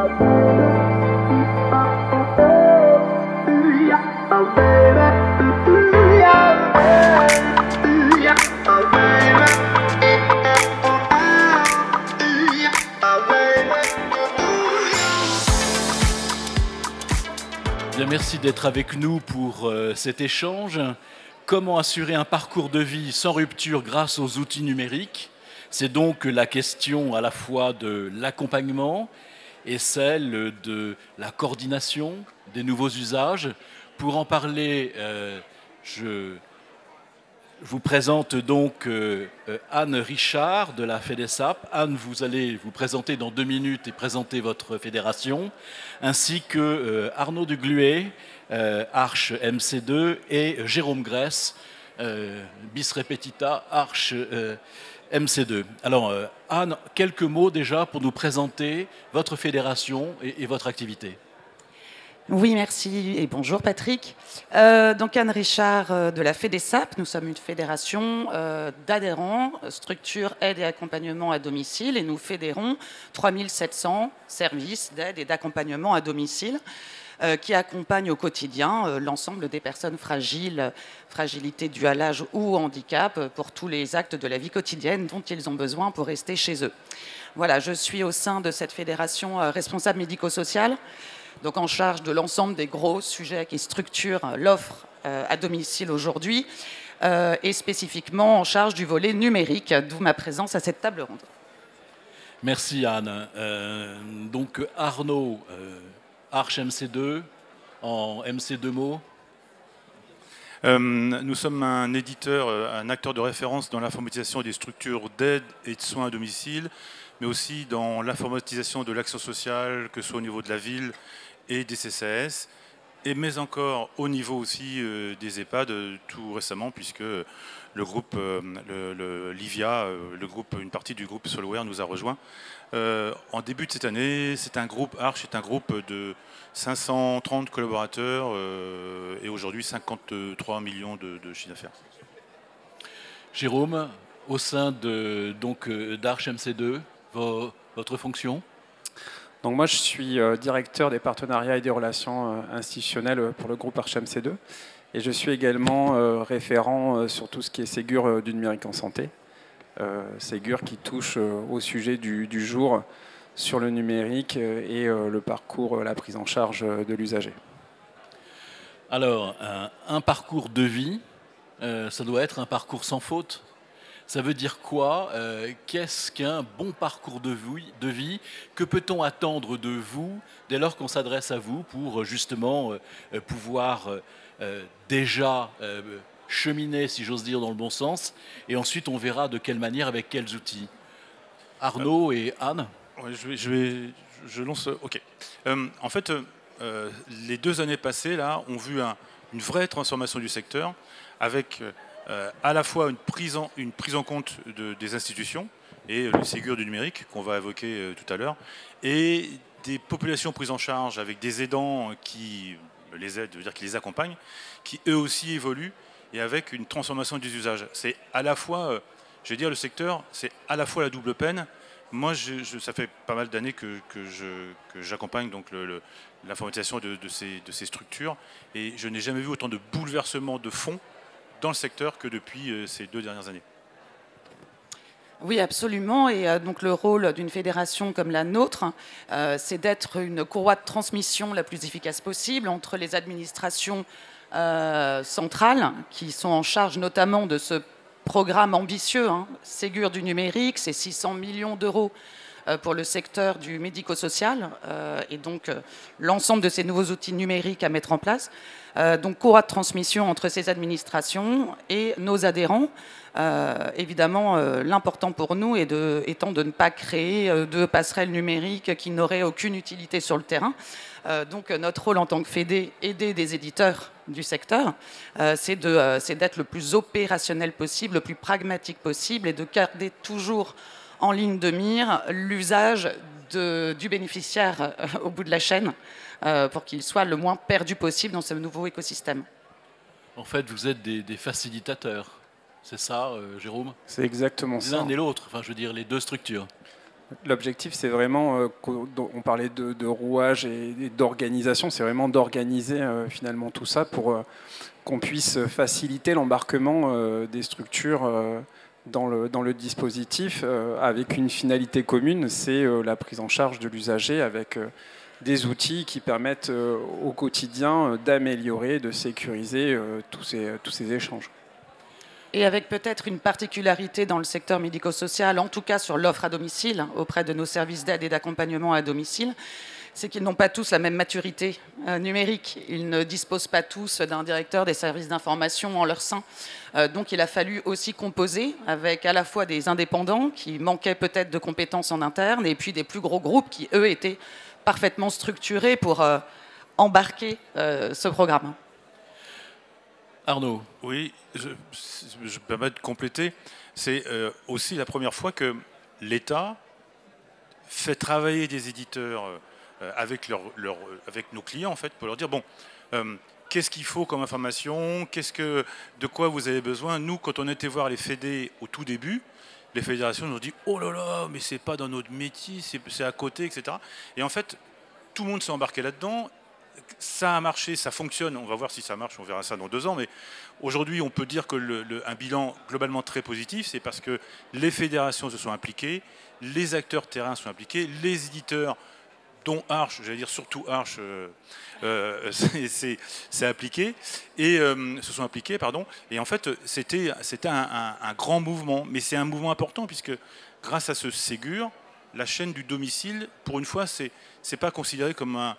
Bien, merci d'être avec nous pour cet échange. Comment assurer un parcours de vie sans rupture grâce aux outils numériques? C'est donc la question à la fois de l'accompagnement et celle de la coordination des nouveaux usages. Pour en parler, je vous présente donc Anne Richard de la FEDESAP. Anne, vous allez vous présenter dans 2 minutes et présenter votre fédération, ainsi que Arnaud Dugluet, Arche MC2, et Jérôme Grèce, bis repetita, Arche MC2. Alors, Anne, quelques mots déjà pour nous présenter votre fédération et votre activité. Oui, merci et bonjour Patrick. Donc Anne Richard de la FEDESAP, nous sommes une fédération d'adhérents, structure aide et accompagnement à domicile, et nous fédérons 3700 services d'aide et d'accompagnement à domicile qui accompagnent au quotidien l'ensemble des personnes fragiles, fragilité due à l'âge ou au handicap, pour tous les actes de la vie quotidienne dont ils ont besoin pour rester chez eux. Voilà, je suis au sein de cette fédération responsable médico-sociale, donc en charge de l'ensemble des gros sujets qui structurent l'offre à domicile aujourd'hui, et spécifiquement en charge du volet numérique, d'où ma présence à cette table ronde. Merci Anne. Donc Arnaud, Arche MC2, en MC2 mots. Nous sommes un éditeur, un acteur de référence dans l'informatisation des structures d'aide et de soins à domicile, mais aussi dans l'informatisation de l'action sociale, que ce soit au niveau de la ville et des CCAS, mais encore au niveau aussi des EHPAD, tout récemment, puisque le groupe, l'IVIA, une partie du groupe Solware nous a rejoints. En début de cette année, c'est un groupe, Arche est un groupe de 530 collaborateurs et aujourd'hui 53 millions de chiffre d'affaires. Jérôme, au sein d'Arche MC2, votre fonction? Donc moi, je suis directeur des partenariats et des relations institutionnelles pour le groupe Arche MC2. Et je suis également référent sur tout ce qui est Ségur du numérique en santé. Ségur qui touche au sujet du jour sur le numérique et le parcours, la prise en charge de l'usager. Alors, un parcours de vie, ça doit être un parcours sans faute. Ça veut dire quoi? Qu'est-ce qu'un bon parcours de vie? Que peut-on attendre de vous dès lors qu'on s'adresse à vous pour justement pouvoir déjà cheminer, si j'ose dire, dans le bon sens? Et ensuite, on verra de quelle manière, avec quels outils. Arnaud et Anne? Ouais, je lance. OK. En fait, les 2 années passées là, ont vu une vraie transformation du secteur avec à la fois une prise en compte des institutions et le Ségur du numérique qu'on va évoquer tout à l'heure, et des populations prises en charge avec des aidants qui les aident, veut dire qui les accompagnent, qui eux aussi évoluent, et avec une transformation des usages. C'est à la fois, je vais dire, le secteur, c'est à la fois la double peine. Moi, ça fait pas mal d'années que j'accompagne donc l'informatisation de ces structures, et je n'ai jamais vu autant de bouleversements de fond dans le secteur que depuis ces 2 dernières années. Oui, absolument. Et donc le rôle d'une fédération comme la nôtre, c'est d'être une courroie de transmission la plus efficace possible entre les administrations centrales, qui sont en charge notamment de ce programme ambitieux, Ségur du numérique, c'est 600 millions d'euros pour le secteur du médico-social, et donc l'ensemble de ces nouveaux outils numériques à mettre en place. Donc courroie de transmission entre ces administrations et nos adhérents. Évidemment, l'important pour nous étant de ne pas créer de passerelles numériques qui n'auraient aucune utilité sur le terrain. Donc notre rôle en tant que fédé, aider des éditeurs du secteur, c'est d'être le plus opérationnel possible, le plus pragmatique possible, et de garder toujours en ligne de mire l'usage du bénéficiaire au bout de la chaîne, pour qu'il soit le moins perdu possible dans ce nouveau écosystème. En fait, vous êtes des facilitateurs, c'est ça, Jérôme? C'est exactement ça. L'un et l'autre, enfin je veux dire les 2 structures. L'objectif, c'est vraiment, on parlait de rouage et d'organisation, c'est vraiment d'organiser finalement tout ça pour qu'on puisse faciliter l'embarquement des structures dans le dispositif avec une finalité commune, c'est la prise en charge de l'usager avec des outils qui permettent au quotidien d'améliorer, de sécuriser tous ces échanges. Et avec peut-être une particularité dans le secteur médico-social, en tout cas sur l'offre à domicile, auprès de nos services d'aide et d'accompagnement à domicile, c'est qu'ils n'ont pas tous la même maturité numérique. Ils ne disposent pas tous d'un directeur des services d'information en leur sein. Donc il a fallu aussi composer avec à la fois des indépendants qui manquaient peut-être de compétences en interne et puis des plus gros groupes qui, eux, étaient parfaitement structurés pour embarquer ce programme. Arnaud. Oui, je me permets de compléter. C'est aussi la première fois que l'État fait travailler des éditeurs avec nos clients, en fait, pour leur dire, bon, qu'est-ce qu'il faut comme information, de quoi vous avez besoin. Nous, quand on était voir les fédés au tout début, les fédérations nous ont dit, oh là là, mais c'est pas dans notre métier, c'est à côté, etc. Et en fait, tout le monde s'est embarqué là-dedans. Ça a marché, ça fonctionne, on va voir si ça marche, on verra ça dans 2 ans, mais aujourd'hui on peut dire que un bilan globalement très positif, c'est parce que les fédérations se sont impliquées, les acteurs terrain sont impliqués, les éditeurs, dont Arche, j'allais dire surtout Arche, c'est appliqué, et se sont impliqués, pardon, et en fait c'était un grand mouvement, mais c'est un mouvement important puisque grâce à ce Ségur, la chaîne du domicile, pour une fois, c'est pas considéré comme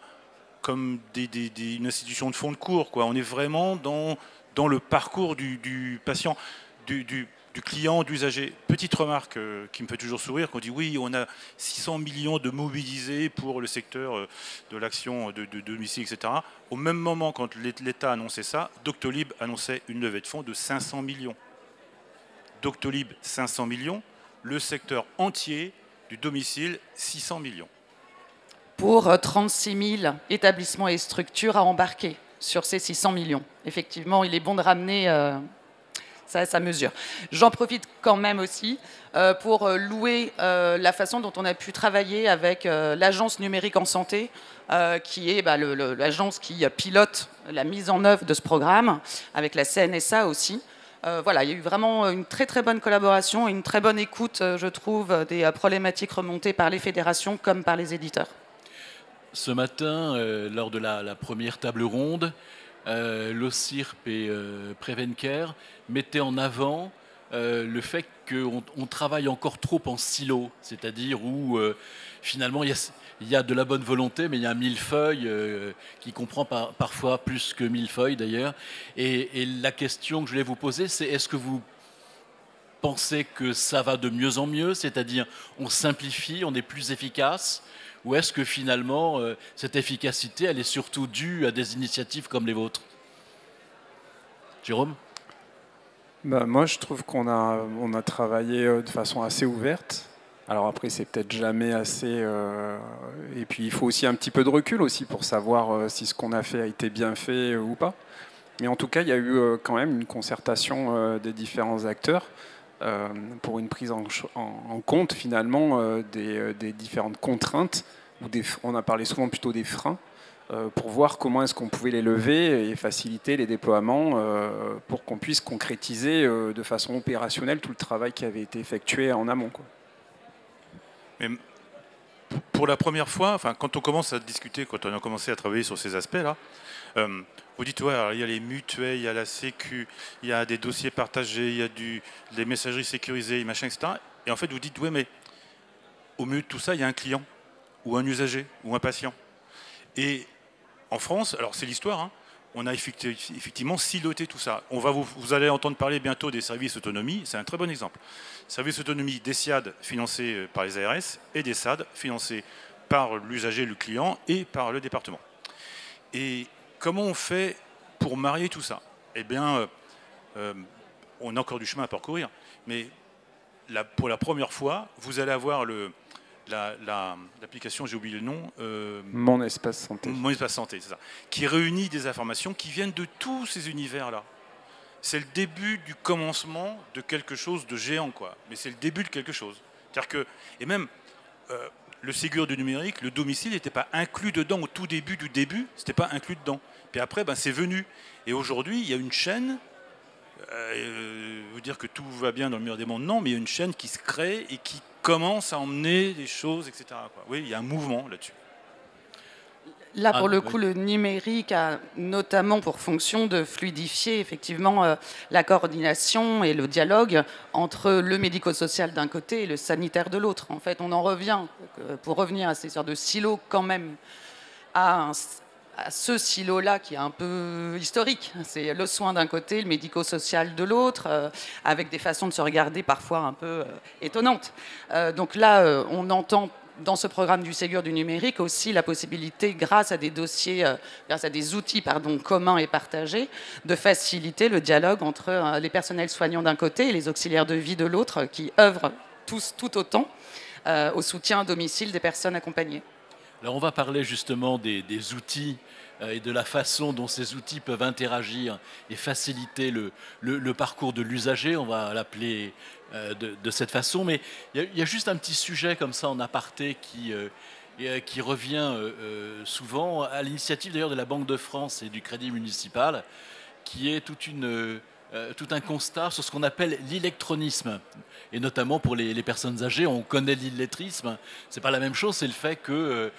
une institution de fond de cours, quoi. On est vraiment dans le parcours du patient, du client, d'usager. Petite remarque qui me fait toujours sourire, qu'on dit oui, on a 600 millions de mobilisés pour le secteur de l'action de domicile, etc. Au même moment, quand l'État annonçait ça, Doctolib annonçait une levée de fonds de 500 millions. Doctolib, 500 millions, le secteur entier du domicile, 600 millions. Pour 36 000 établissements et structures à embarquer sur ces 600 millions. Effectivement, il est bon de ramener ça à sa mesure. J'en profite quand même aussi pour louer la façon dont on a pu travailler avec l'Agence numérique en santé, qui est l'agence qui pilote la mise en œuvre de ce programme, avec la CNSA aussi. Voilà, il y a eu vraiment une très très bonne collaboration et une très bonne écoute, je trouve, des problématiques remontées par les fédérations comme par les éditeurs. Ce matin, lors de la première table ronde, l'OCIRP et Prevencare mettaient en avant le fait qu'on travaille encore trop en silo, c'est-à-dire où finalement il y a de la bonne volonté, mais il y a un millefeuille qui comprend parfois plus que millefeuille d'ailleurs. Et la question que je voulais vous poser, c'est est-ce que vous pensez que ça va de mieux en mieux, c'est-à-dire on simplifie, on est plus efficace, ou est-ce que finalement cette efficacité, elle est surtout due à des initiatives comme les vôtres? Jérôme? Moi, je trouve qu'on a travaillé de façon assez ouverte. Alors après, c'est peut-être jamais assez... et puis, il faut aussi un petit peu de recul aussi pour savoir si ce qu'on a fait a été bien fait ou pas. Mais en tout cas, il y a eu quand même une concertation des différents acteurs pour une prise en compte, finalement, des différentes contraintes. On a parlé souvent plutôt des freins, pour voir comment est-ce qu'on pouvait les lever et faciliter les déploiements pour qu'on puisse concrétiser de façon opérationnelle tout le travail qui avait été effectué en amont, quoi. Mais pour la première fois, enfin, quand on commence à discuter, quand on a commencé à travailler sur ces aspects-là, vous dites, ouais, alors, il y a les mutuelles, il y a la sécu, il y a des dossiers partagés, il y a des messageries sécurisées, machin, etc. Et en fait, vous dites, ouais, mais au milieu de tout ça, il y a un client, ou un usager, ou un patient. Et en France, alors c'est l'histoire, hein, on a effectivement siloté tout ça. Vous allez entendre parler bientôt des services autonomie, c'est un très bon exemple. Services autonomie des SIAD financés par les ARS et des SAD financés par l'usager, le client et par le département. Et comment on fait pour marier tout ça? Eh bien, on a encore du chemin à parcourir, mais pour la première fois, vous allez avoir l'application, j'ai oublié le nom. Mon espace santé. Mon espace santé, c'est ça. Qui réunit des informations qui viennent de tous ces univers-là. C'est le début du commencement de quelque chose de géant, quoi. Mais c'est le début de quelque chose. C'est-à-dire que, et même, le Ségur du numérique, le domicile n'était pas inclus dedans au tout début du début, c'était pas inclus dedans. Puis après, c'est venu. Et aujourd'hui, il y a une chaîne, vous dire que tout va bien dans le meilleur des mondes, non, mais il y a une chaîne qui se crée et qui commence à emmener des choses, etc. Oui, il y a un mouvement là-dessus. Là, pour le coup, le numérique a notamment pour fonction de fluidifier effectivement la coordination et le dialogue entre le médico-social d'un côté et le sanitaire de l'autre. En fait, on en revient, pour revenir à ces sortes de silos quand même, à ce silo-là qui est un peu historique. C'est le soin d'un côté, le médico-social de l'autre, avec des façons de se regarder parfois un peu étonnantes. Donc là, on entend dans ce programme du Ségur du numérique aussi la possibilité, grâce à des dossiers, grâce à des outils communs et partagés, de faciliter le dialogue entre les personnels soignants d'un côté et les auxiliaires de vie de l'autre, qui œuvrent tous tout autant au soutien à domicile des personnes accompagnées. Alors on va parler justement des outils et de la façon dont ces outils peuvent interagir et faciliter le parcours de l'usager, on va l'appeler de cette façon. Mais il y a juste un petit sujet comme ça en aparté qui revient souvent, à l'initiative d'ailleurs de la Banque de France et du Crédit Municipal, qui est tout un constat sur ce qu'on appelle l'électronisme. Et notamment pour les personnes âgées, on connaît l'illettrisme. C'est pas la même chose, c'est le fait que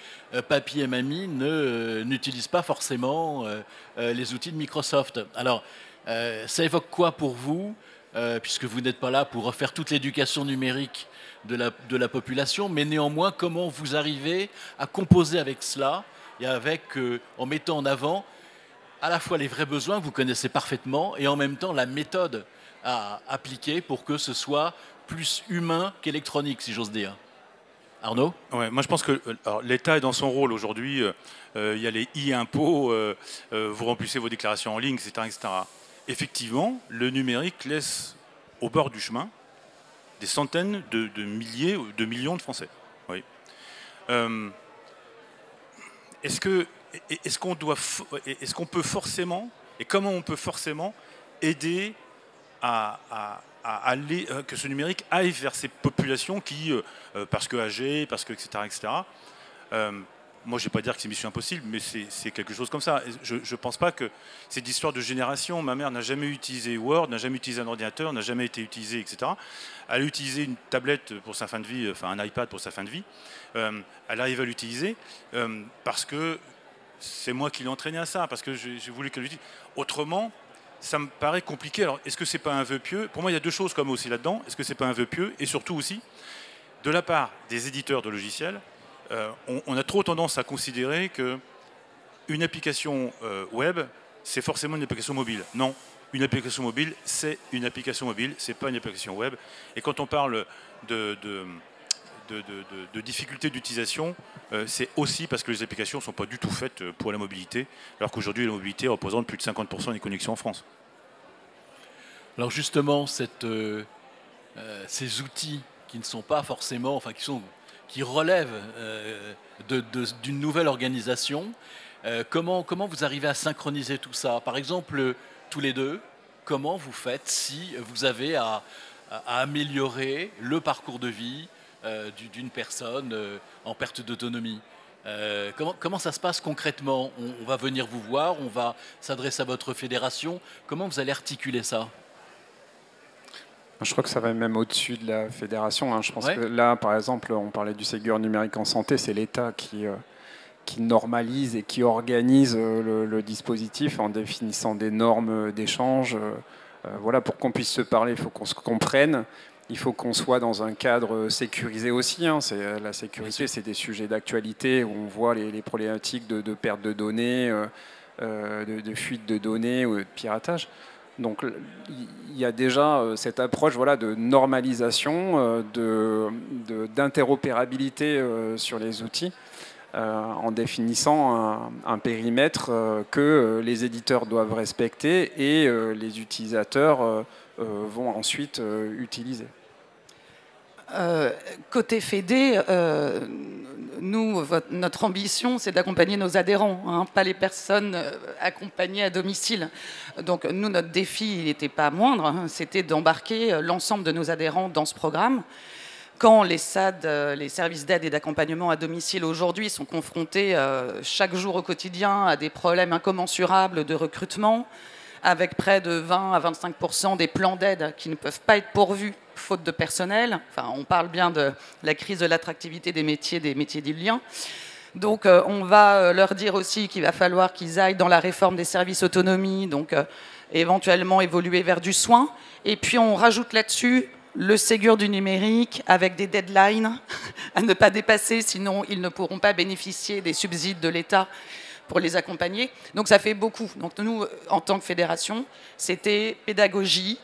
papy et mamie n'utilisent pas forcément les outils de Microsoft. Alors, ça évoque quoi pour vous, puisque vous n'êtes pas là pour refaire toute l'éducation numérique de la population, mais néanmoins, comment vous arrivez à composer avec cela et en mettant en avant à la fois les vrais besoins que vous connaissez parfaitement et en même temps la méthode à appliquer pour que ce soit plus humain qu'électronique, si j'ose dire. Arnaud ? Ouais, moi je pense que l'État est dans son rôle aujourd'hui. Il y a les e-impôts, vous remplissez vos déclarations en ligne, etc., etc. Effectivement, le numérique laisse au bord du chemin des centaines de milliers, de millions de Français. Oui. Est-ce qu'on peut forcément, et comment on peut forcément aider à aller, que ce numérique aille vers ces populations qui, parce que âgées, parce que etc., etc. Moi, je ne vais pas dire que c'est mission impossible, mais c'est quelque chose comme ça. Je ne pense pas que c'est d'histoire de génération. Ma mère n'a jamais utilisé Word, n'a jamais utilisé un ordinateur, n'a jamais été utilisée, etc. Elle a utilisé une tablette pour sa fin de vie, enfin un iPad pour sa fin de vie. Elle arrive à l'utiliser parce que c'est moi qui l'ai entraîné à ça, parce que j'ai voulu qu'elle l'utilise. Autrement, ça me paraît compliqué. Alors, est-ce que c'est pas un vœu pieux ? Pour moi, il y a deux choses comme aussi là-dedans. Est-ce que c'est pas un vœu pieux ? Et surtout aussi, de la part des éditeurs de logiciels, on a trop tendance à considérer qu'une application web, c'est forcément une application mobile. Non, une application mobile, c'est une application mobile, c'est pas une application web. Et quand on parle de difficultés d'utilisation, c'est aussi parce que les applications ne sont pas du tout faites pour la mobilité, alors qu'aujourd'hui la mobilité représente plus de 50% des connexions en France. Alors justement, ces outils qui ne sont pas forcément, enfin qui relèvent d'une nouvelle organisation, comment vous arrivez à synchroniser tout ça ? Par exemple, tous les deux, comment vous faites si vous avez à améliorer le parcours de vie d'une personne en perte d'autonomie. Comment ça se passe concrètement ? On va venir vous voir, on va s'adresser à votre fédération. Comment vous allez articuler ça ? Je crois que ça va même au-dessus de la fédération. Je pense que là, par exemple, on parlait du Ségur numérique en santé, c'est l'État qui normalise et qui organise le dispositif en définissant des normes d'échange. Voilà, pour qu'on puisse se parler, il faut qu'on se comprenne. Il faut qu'on soit dans un cadre sécurisé aussi. La sécurité, c'est des sujets d'actualité où on voit les problématiques de perte de données, de fuite de données ou de piratage. Donc il y a déjà cette approche de normalisation, d'interopérabilité sur les outils, en définissant un périmètre que les éditeurs doivent respecter et les utilisateurs vont ensuite utiliser. Côté Fédé, notre ambition, c'est d'accompagner nos adhérents, pas les personnes accompagnées à domicile. Donc nous, notre défi, il n'était pas moindre, c'était d'embarquer l'ensemble de nos adhérents dans ce programme. quand les SAD, les services d'aide et d'accompagnement à domicile aujourd'hui sont confrontés chaque jour au quotidien à des problèmes incommensurables de recrutement, avec près de 20 à 25% des plans d'aide qui ne peuvent pas être pourvus faute de personnel. Enfin, on parle bien de la crise de l'attractivité des métiers du lien. Donc on va leur dire aussi qu'il va falloir qu'ils aillent dans la réforme des services autonomie, donc éventuellement évoluer vers du soin. Et puis on rajoute là-dessus le Ségur du numérique avec des deadlines à ne pas dépasser, sinon ils ne pourront pas bénéficier des subsides de l'État pour les accompagner. Donc ça fait beaucoup. Donc nous, en tant que fédération, c'était pédagogie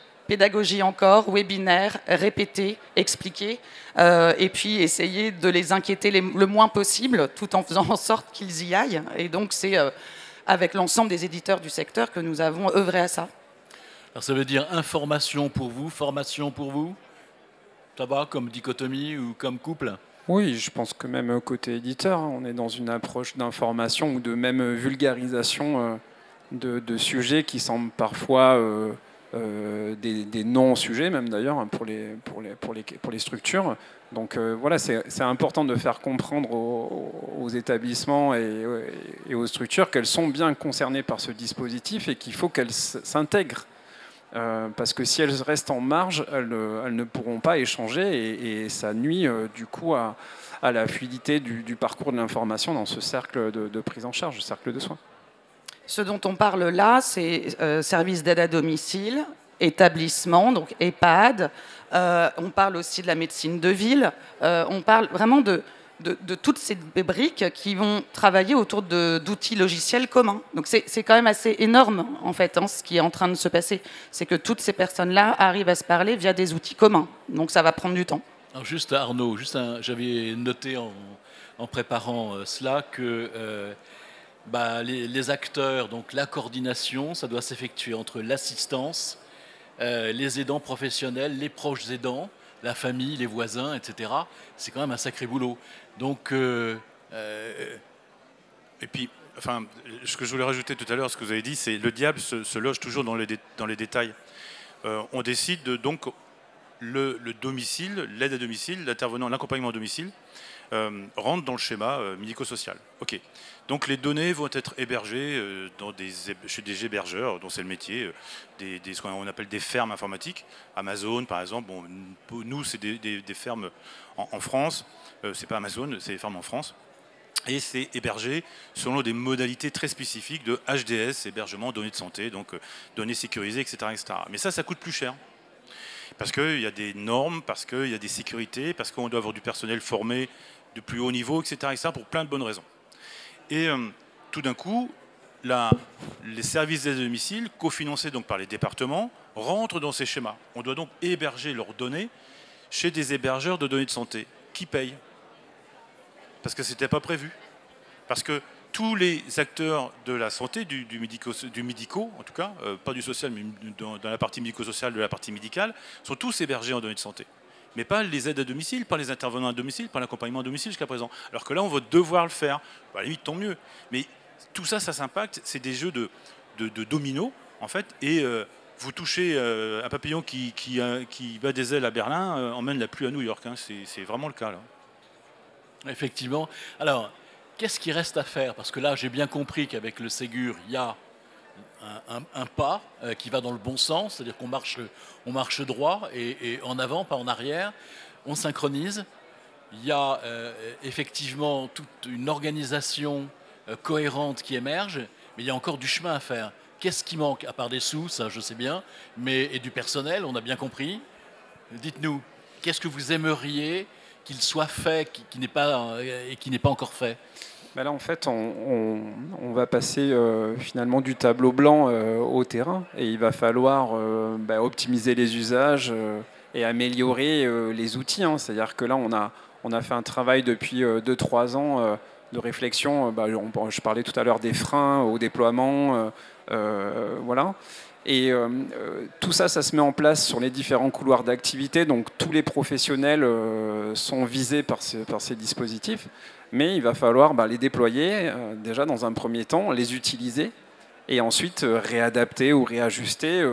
encore, webinaire, répéter, expliquer, et puis essayer de les inquiéter le moins possible, tout en faisant en sorte qu'ils y aillent. Et donc c'est avec l'ensemble des éditeurs du secteur que nous avons œuvré à ça. Alors ça veut dire information pour vous, formation pour vous? Ça va comme dichotomie ou comme couple? Oui, je pense que même côté éditeur, on est dans une approche d'information ou de même vulgarisation de sujets qui semblent parfois des non-sujets, même d'ailleurs, pour les structures. Donc voilà, c'est important de faire comprendre aux établissements et aux structures qu'elles sont bien concernées par ce dispositif et qu'il faut qu'elles s'intègrent. Parce que si elles restent en marge, elles ne pourront pas échanger et ça nuit du coup à la fluidité du parcours de l'information dans ce cercle de prise en charge, cercle de soins. Ce dont on parle là, c'est services d'aide à domicile, établissements, donc EHPAD. On parle aussi de la médecine de ville. On parle vraiment de toutes ces briques qui vont travailler autour d'outils logiciels communs. Donc c'est quand même assez énorme, en fait, ce qui est en train de se passer. C'est que toutes ces personnes-là arrivent à se parler via des outils communs. Donc ça va prendre du temps. Alors juste Arnaud, j'avais noté en préparant cela que les acteurs, donc la coordination, ça doit s'effectuer entre l'assistance, les aidants professionnels, les proches aidants, la famille, les voisins, etc. C'est quand même un sacré boulot. Donc, et puis, enfin, ce que je voulais rajouter tout à l'heure, ce que vous avez dit, c'est le diable se loge toujours dans les détails. On décide donc le domicile, l'aide à domicile, l'intervenant, l'accompagnement à domicile, rentre dans le schéma médico-social. Ok. Donc les données vont être hébergées chez des hébergeurs, dont c'est le métier, ce qu'on appelle des fermes informatiques. Amazon, par exemple. Bon, pour nous, c'est des fermes en France. C'est pas Amazon, c'est des fermes en France. Et c'est hébergé selon des modalités très spécifiques de HDS, hébergement, données de santé, donc données sécurisées, etc., etc. Mais ça coûte plus cher. Parce qu'il y a des normes, parce qu'il y a des sécurités, parce qu'on doit avoir du personnel formé de plus haut niveau, etc., etc., pour plein de bonnes raisons. Et tout d'un coup, les services d'aide à domicile, cofinancés donc par les départements, rentrent dans ces schémas. On doit donc héberger leurs données chez des hébergeurs de données de santé. Qui payent? Parce que ce n'était pas prévu. Parce que tous les acteurs de la santé, du médico, en tout cas, pas du social, mais dans la partie médico-sociale, de la partie médicale, sont tous hébergés en données de santé. Mais pas les aides à domicile, pas les intervenants à domicile, pas l'accompagnement à domicile jusqu'à présent. Alors que là, on va devoir le faire. À la limite, tant mieux. Mais tout ça, ça s'impacte. C'est des jeux de dominos, en fait. Et vous touchez un papillon qui bat des ailes à Berlin, emmène la pluie à New York. Hein. C'est vraiment le cas, là. Effectivement. Alors, qu'est-ce qui reste à faire? Parce que là, j'ai bien compris qu'avec le Ségur, il y a un pas qui va dans le bon sens, c'est-à-dire qu'on marche droit et en avant, pas en arrière. On synchronise. Il y a effectivement toute une organisation cohérente qui émerge, mais il y a encore du chemin à faire. Qu'est-ce qui manque? À part des sous, ça je sais bien, et du personnel, on a bien compris. Dites-nous, qu'est-ce que vous aimeriez qu'il soit fait, qui n'est pas encore fait? Ben là, en fait, on va passer finalement du tableau blanc au terrain et il va falloir optimiser les usages et améliorer les outils. Hein. C'est-à-dire que là, on a fait un travail depuis 2-3 ans de réflexion. Je parlais tout à l'heure des freins au déploiement. Voilà. Et tout ça, ça se met en place sur les différents couloirs d'activité. Donc tous les professionnels sont visés par ces dispositifs. Mais il va falloir les déployer déjà dans un premier temps, les utiliser et ensuite réadapter ou réajuster,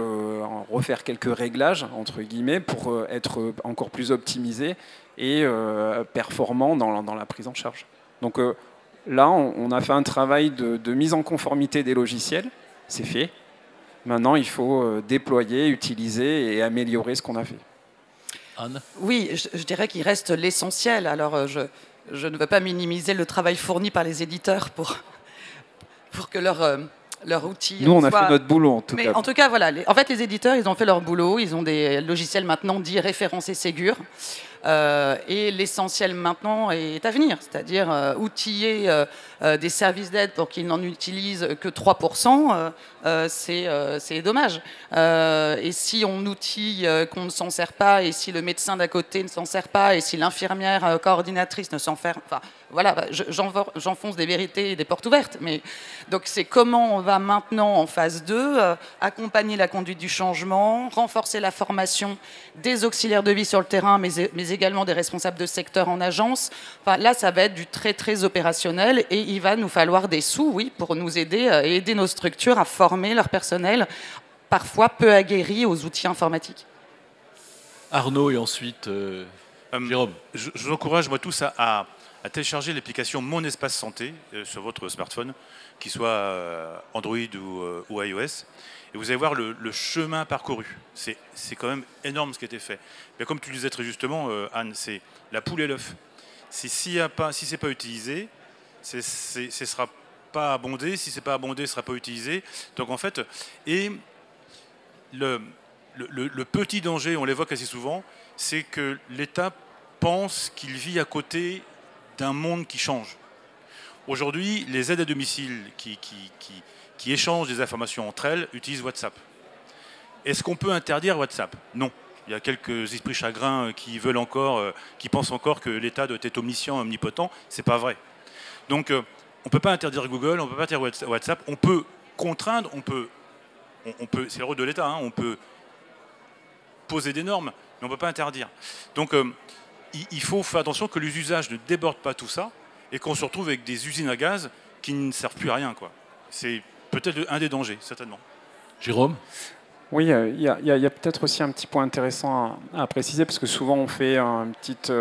refaire quelques réglages, entre guillemets, pour être encore plus optimisé et performant dans la prise en charge. Donc là, on a fait un travail de mise en conformité des logiciels, c'est fait. Maintenant, il faut déployer, utiliser et améliorer ce qu'on a fait. Anne ? Oui, je dirais qu'il reste l'essentiel. Alors, je ne veux pas minimiser le travail fourni par les éditeurs pour que leur outil. Nous, on a fait notre boulot, en tout cas. Mais en tout cas, voilà. En fait, les éditeurs, ils ont fait leur boulot. Ils ont des logiciels maintenant dits référencés Ségur. Et l'essentiel maintenant est à venir, c'est-à-dire outiller des services d'aide pour qu'ils n'en utilisent que 3%, c'est dommage. Et si on outille qu'on ne s'en sert pas, et si le médecin d'à côté ne s'en sert pas, et si l'infirmière coordinatrice ne s'en fait pas, enfin, voilà, j'enfonce des vérités et des portes ouvertes. Mais donc c'est comment on va maintenant en phase 2 accompagner la conduite du changement, renforcer la formation des auxiliaires de vie sur le terrain, mais également des responsables de secteur en agence. Enfin, là, ça va être du très, très opérationnel et il va nous falloir des sous, oui, pour nous aider et aider nos structures à former leur personnel, parfois peu aguerri aux outils informatiques. Arnaud et ensuite Jérôme. Je vous encourage, moi, tous à télécharger l'application Mon Espace Santé sur votre smartphone, qu'il soit Android ou iOS. Et vous allez voir le chemin parcouru. C'est quand même énorme ce qui a été fait. Mais comme tu le disais très justement, Anne, c'est la poule et l'œuf. Si ce n'est pas utilisé, ce ne sera pas abondé. Si ce n'est pas abondé, ce ne sera pas utilisé. Donc en fait, et le petit danger, on l'évoque assez souvent, c'est que l'État pense qu'il vit à côté d'un monde qui change. Aujourd'hui, les aides à domicile qui échangent des informations entre elles utilisent WhatsApp. Est-ce qu'on peut interdire WhatsApp? Non. Il y a quelques esprits chagrins qui pensent encore que l'État doit être omniscient, omnipotent. C'est pas vrai. Donc, on ne peut pas interdire Google, on ne peut pas interdire WhatsApp. On peut contraindre, c'est le rôle de l'État. Hein, on peut poser des normes, mais on ne peut pas interdire. Donc, il faut faire attention que les usages ne débordent pas tout ça et qu'on se retrouve avec des usines à gaz qui ne servent plus à rien, quoi. C'est peut-être un des dangers, certainement. Jérôme ? Oui, il y a peut-être aussi un petit point intéressant à préciser, parce que souvent on fait une petite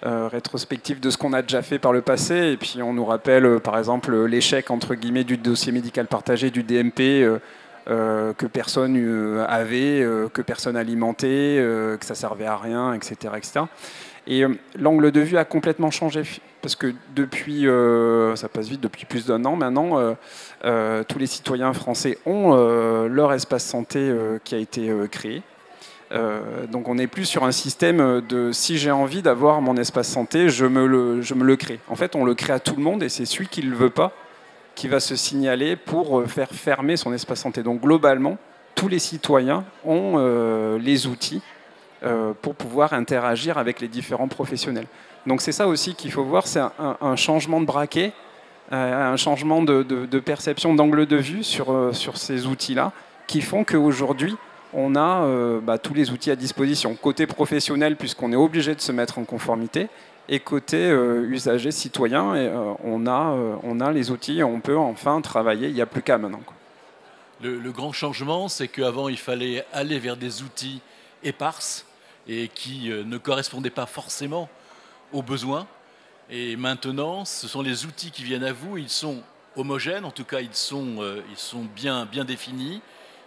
rétrospective de ce qu'on a déjà fait par le passé, et puis on nous rappelle par exemple l'échec entre guillemets du dossier médical partagé, du DMP, que personne avait, que personne alimentait, que ça servait à rien, etc. etc. Et l'angle de vue a complètement changé, parce que depuis, ça passe vite, depuis plus d'1 an maintenant, tous les citoyens français ont leur espace santé qui a été créé. Donc on n'est plus sur un système de si j'ai envie d'avoir mon espace santé, je me le crée. En fait, on le crée à tout le monde et c'est celui qui ne le veut pas qui va se signaler pour faire fermer son espace santé. Donc globalement, tous les citoyens ont les outils pour pouvoir interagir avec les différents professionnels. Donc c'est ça aussi qu'il faut voir, c'est un changement de braquet, un changement de perception, d'angle de vue sur ces outils-là, qui font qu'aujourd'hui, on a tous les outils à disposition. Côté professionnel, puisqu'on est obligé de se mettre en conformité, et côté usager, citoyen, on a les outils, on peut enfin travailler, il n'y a plus qu'à maintenant. Le grand changement, c'est qu'avant, il fallait aller vers des outils éparses et qui ne correspondaient pas forcément aux besoins. Et maintenant, ce sont les outils qui viennent à vous, ils sont homogènes, en tout cas ils sont bien définis,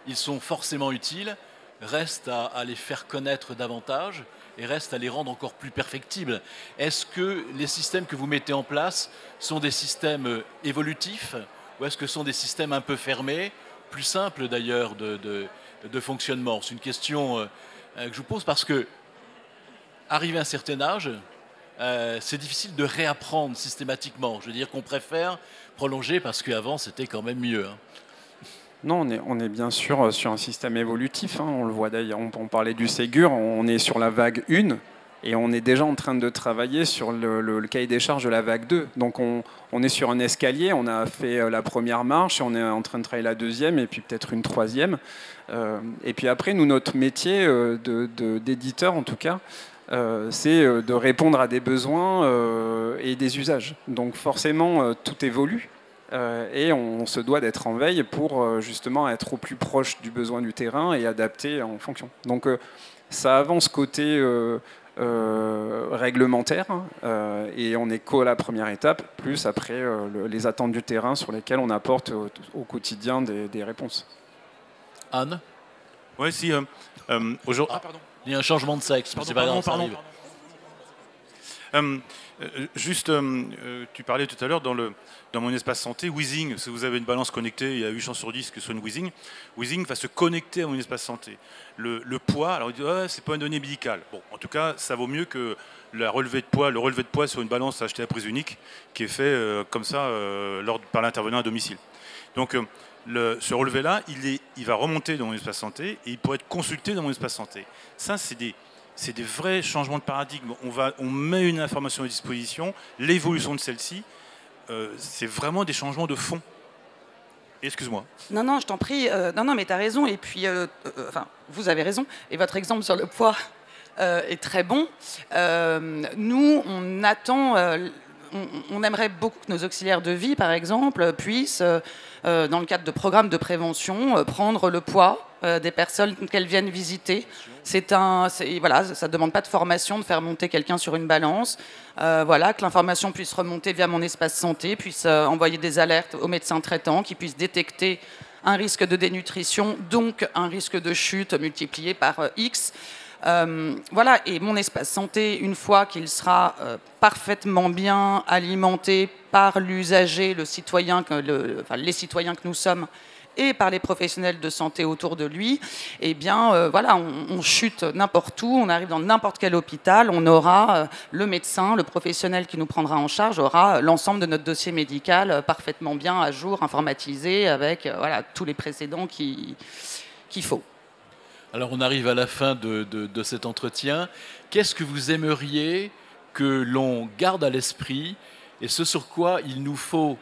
ils sont forcément utiles, reste à les faire connaître davantage et reste à les rendre encore plus perfectibles. Est-ce que les systèmes que vous mettez en place sont des systèmes évolutifs ou est-ce que ce sont des systèmes un peu fermés, plus simples d'ailleurs de fonctionnement? C'est une question que je vous pose parce que, arrivé à un certain âge, c'est difficile de réapprendre systématiquement. Je veux dire qu'on préfère prolonger parce qu'avant, c'était quand même mieux. Hein. Non, on est bien sûr sur un système évolutif. Hein. On le voit d'ailleurs, on parlait du Ségur, on est sur la vague 1 et on est déjà en train de travailler sur le cahier des charges de la vague 2. Donc on est sur un escalier, on a fait la première marche et on est en train de travailler la deuxième et puis peut-être une troisième. Et puis après, nous, notre métier d'éditeur en tout cas, c'est de répondre à des besoins et des usages. Donc forcément, tout évolue. et on se doit d'être en veille pour justement être au plus proche du besoin du terrain et adapter en fonction. Donc ça avance côté réglementaire, et on est qu'à la première étape, plus après les attentes du terrain sur lesquelles on apporte au quotidien des réponses. Anne? Oui, si. Aujourd'hui. Pardon. Il y a un changement de sexe. Pardon. Juste, tu parlais tout à l'heure dans mon espace santé, Weezing, si vous avez une balance connectée, il y a 8 chances sur 10 que ce soit une Weezing. Weezing va se connecter à mon espace santé. Le poids, alors on dit, c'est pas une donnée médicale. Bon, en tout cas, ça vaut mieux que le relevé de poids sur une balance achetée à prise unique, qui est fait comme ça par l'intervenant à domicile. Donc, ce relevé-là, il va remonter dans mon espace santé et il pourrait être consulté dans mon espace santé. Ça, c'est des vrais changements de paradigme. On met une information à disposition, l'évolution de celle-ci, c'est vraiment des changements de fond. Excuse-moi. Non, je t'en prie. Non, mais tu as raison. Et puis, vous avez raison. Et votre exemple sur le poids est très bon. Nous, on attend... on aimerait beaucoup que nos auxiliaires de vie, par exemple, puissent, dans le cadre de programmes de prévention, prendre le poids des personnes qu'elles viennent visiter. Voilà, ça ne demande pas de formation de faire monter quelqu'un sur une balance. Voilà, que l'information puisse remonter via mon espace santé, puisse envoyer des alertes aux médecins traitants, qui puissent détecter un risque de dénutrition, donc un risque de chute multiplié par X. Voilà, et mon espace santé, une fois qu'il sera parfaitement bien alimenté par l'usager, les citoyens que nous sommes, et par les professionnels de santé autour de lui, eh bien, voilà, on chute n'importe où, on arrive dans n'importe quel hôpital, on aura le médecin, le professionnel qui nous prendra en charge, aura l'ensemble de notre dossier médical parfaitement bien à jour, informatisé, avec voilà, tous les précédents qu'il faut. Alors on arrive à la fin de cet entretien. Qu'est-ce que vous aimeriez que l'on garde à l'esprit et ce sur quoi il nous faut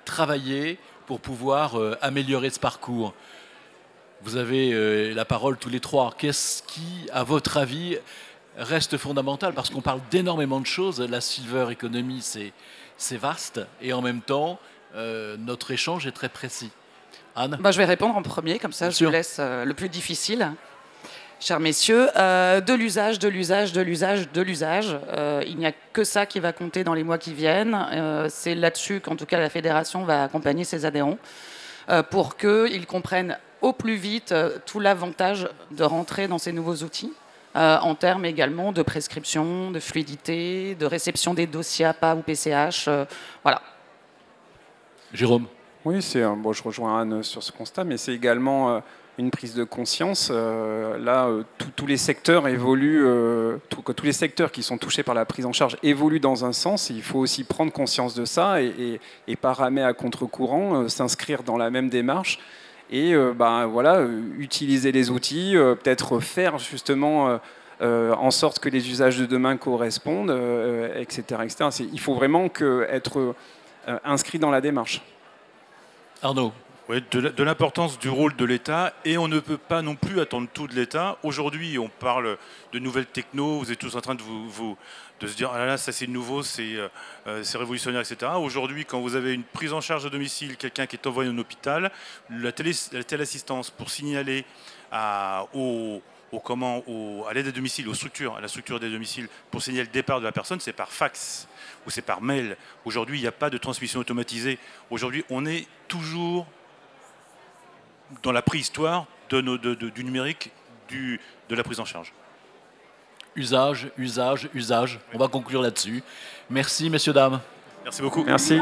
travailler pour pouvoir améliorer ce parcours? Vous avez la parole tous les trois. Qu'est-ce qui, à votre avis, reste fondamental? Parce qu'on parle d'énormément de choses. La silver economy, c'est vaste. Et en même temps, notre échange est très précis. Anne? Je vais répondre en premier, comme ça je vous laisse le plus difficile. Chers messieurs, de l'usage. Il n'y a que ça qui va compter dans les mois qui viennent. C'est là-dessus qu'en tout cas la fédération va accompagner ses adhérents pour qu'ils comprennent au plus vite tout l'avantage de rentrer dans ces nouveaux outils, en termes également de prescription, de fluidité, de réception des dossiers APA ou PCH. Voilà. Jérôme? Oui, je rejoins Anne sur ce constat, mais c'est également une prise de conscience. Tous les secteurs évoluent, tous les secteurs qui sont touchés par la prise en charge évoluent dans un sens. Il faut aussi prendre conscience de ça et pas ramer à contre-courant, s'inscrire dans la même démarche et utiliser les outils, peut-être faire justement en sorte que les usages de demain correspondent, etc., etc. Il faut vraiment être inscrit dans la démarche. Arnaud? Oui, de l'importance du rôle de l'État, et on ne peut pas non plus attendre tout de l'État. Aujourd'hui, on parle de nouvelles techno, vous êtes tous en train de se dire « Ah là là, ça c'est nouveau, c'est révolutionnaire, etc. » Aujourd'hui, quand vous avez une prise en charge à domicile, quelqu'un qui est envoyé en hôpital, la téléassistance pour signaler à l'aide à domicile, à la structure des domiciles, pour signaler le départ de la personne, c'est par fax ou c'est par mail. Aujourd'hui, il n'y a pas de transmission automatisée. Aujourd'hui, on est toujours dans la préhistoire du numérique, de la prise en charge. Usage. On va conclure là-dessus. Merci, messieurs, dames. Merci beaucoup. Merci.